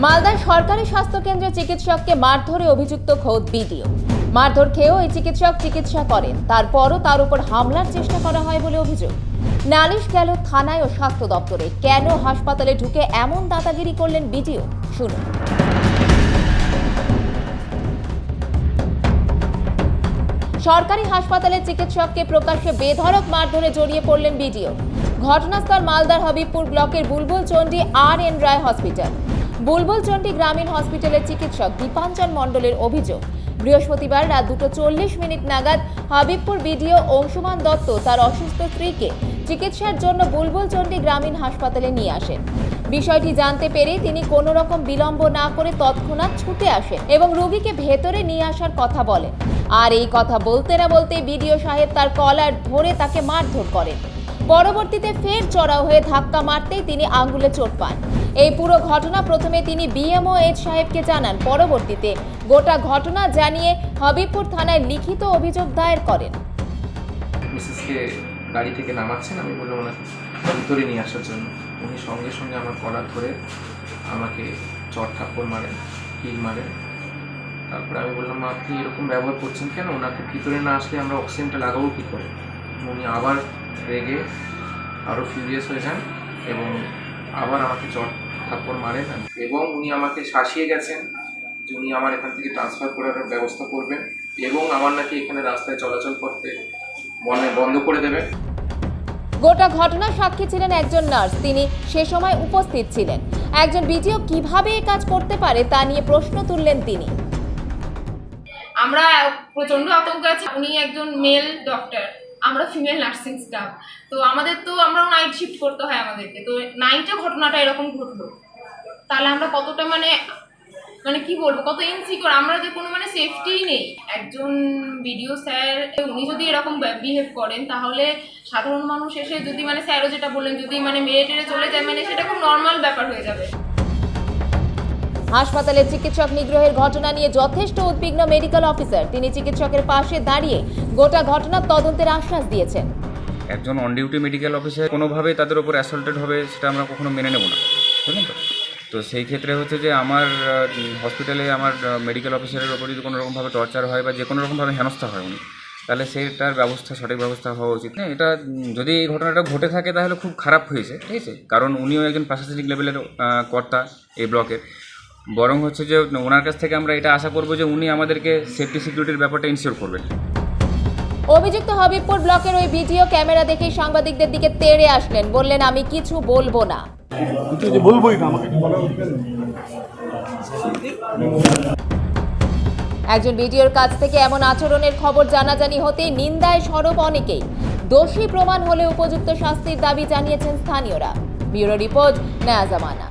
মালদার সরকারি স্বাস্থ্যকেন্দ্রে চিকিৎসককে মারধরে অভিযুক্ত খোদ বিডিও। মারধর খেয়েও এই চিকিৎসক চিকিৎসা করেন, তারপরও তার উপর হামলার চেষ্টা করা হয় বলে অভিযোগ। নালিশ গেল থানায় ও স্বাস্থ্য দপ্তরে। কেন হাসপাতালে ঢুকে এমন দাদাগিরি করলেন বিডিও, শুনুন। সরকারি হাসপাতালের চিকিৎসককে প্রকাশ্যে বেধড়ক মারধরে জড়িয়ে পড়লেন বিডিও। ঘটনাস্থল মালদার হবিবপুর ব্লকের বুলবুলচন্ডী আর.এন. রায় হসপিটাল। বুলবুলচন্ডী গ্রামীণ হসপিটালের চিকিৎসক দীপাঞ্জন মণ্ডলের অভিযোগ, বৃহস্পতিবার রাত 2:40 নাগাদ হবিবপুর বিডিও অংশুমান দত্ত তার অসুস্থ স্ত্রীকে চিকিৎসার জন্য বুলবুলচন্ডী গ্রামীণ হাসপাতালে নিয়ে আসেন। বিষয়টি জানতে পেরে তিনি কোনো রকম বিলম্ব না করে তৎক্ষণাৎ ছুটে আসেন এবং রোগীকে ভেতরে নিয়ে আসার কথা বলেন। আর এই কথা বলতে না বলতে বিডিও সাহেব তার কলার ধরে তাকে মারধর করেন। পরবর্তীতে ফের চড়াও হয়ে ধাক্কা মারতেই তিনি আঙ্গুলে চোট পান। এই পুরো ঘটনা প্রথমে তিনি বিএমওএইচ সাহেবকে জানান, পরবর্তীতে গোটা ঘটনা জানিয়ে হবিবপুর থানায় লিখিত অভিযোগ দায়ের করেন। মিসেসকে গাড়ি থেকে নামাচ্ছেন, আমি বললাম ওনাকে ভিতরে নিয়ে আসার জন্য। উনি সঙ্গে সঙ্গে আমার কলার ধরে আমাকে চট থাপ্পড় মারেন, কিল মারেন। তারপরে আমি বললাম, আপনি এরকম ব্যবহার করছেন কেন? ওনাকে ভিতরে না আসলে আমরা অক্সিজেনটা লাগাবো কী করে? উনি আবার রেগে আরও ফিউরিয়াস হয়ে যান এবং আবার আমাকে চট থাপ্পড় মারেন এবং উনি আমাকে শাসিয়ে গেছেন যে উনি আমার এখান থেকে ট্রান্সফার করার ব্যবস্থা করবেন এবং আমার নাকি এখানে রাস্তায় চলাচল করতে বন্ধ করে দেবেন। গোটা ঘটনার সাক্ষী ছিলেন একজন নার্স, তিনি সে সময় উপস্থিত ছিলেন। একজন বিডিও কিভাবে এই কাজ করতে পারে তা নিয়ে প্রশ্ন তুললেন তিনি। আমরা প্রচন্ড আতঙ্কে আছি। উনি একজন মেল ডক্টর, আমরা ফিমেল নার্সিং স্টাফ, তো আমরা নাইট শিফট করতে হয় আমাদেরকে। তো নাইটে ঘটনাটা এরকম ঘটলো, তাহলে আমরা কতটা মানে কি বলবো, কত ইনসিকিউর, আমরা যে কোনো সেফটিই নেই। একজন বিডিও স্যার উনি যদি এরকম বিহেভ করেন, তাহলে সাধারণ মানুষ এসে যদি স্যারও যেটা বললেন, যদি মেরে টেরে চলে যায়, সেটা খুব নর্মাল ব্যাপার হয়ে যাবে। হাসপাতালের চিকিৎসক নিগ্রহের ঘটনা নিয়ে যথেষ্ট উদ্বিগ্ন মেডিকেল অফিসার। তিনি চিকিৎসকের পাশে দাঁড়িয়ে গোটা ঘটনার তদন্তের আশ্বাস দিয়েছেন। একজন অন ডিউটি মেডিকেল অফিসার কোনোভাবেই তাদের উপর অ্যাসল্টেড হবে সেটা আমরা কখনো মেনে নেব না, বুঝলেন তো? তো সেই ক্ষেত্রে হচ্ছে যে আমার হসপিটালে আমার মেডিকেল অফিসারের ওপর যদি কোনো রকমভাবে টর্চার হয় বা যে কোনো রকমভাবে হেনস্থা হয় উনি, তাহলে সেটার সঠিক ব্যবস্থা হওয়া উচিত। না, এটা যদি এই ঘটনাটা ঘটে থাকে তাহলে খুব খারাপ হয়েছে, ঠিক আছে? কারণ উনিও একজন প্রশাসনিক লেভেলের কর্তা এই ব্লকের। বরং হচ্ছে যে ওনার কাছ থেকে আমরা এটা আশা করবো যে উনি আমাদেরকে সেফটি সিকিউরিটির ব্যাপারটা ইনশিওর করবেন। অভিযুক্ত হবিবপুর ব্লকের ওই ভিডিও ক্যামেরা দেখেই সাংবাদিকদের দিকে তেড়ে আসলেন, বললেন, আমি কিছু বলবো না। একজন ভিডিওর কাছ থেকে এমন আচরণের খবর জানাজানি হতেই নিন্দায় সরব অনেকেই। দোষী প্রমাণ হলে উপযুক্ত শাস্তির দাবি জানিয়েছেন স্থানীয়রা। ব্যুরো রিপোর্ট, নয়া জামানা।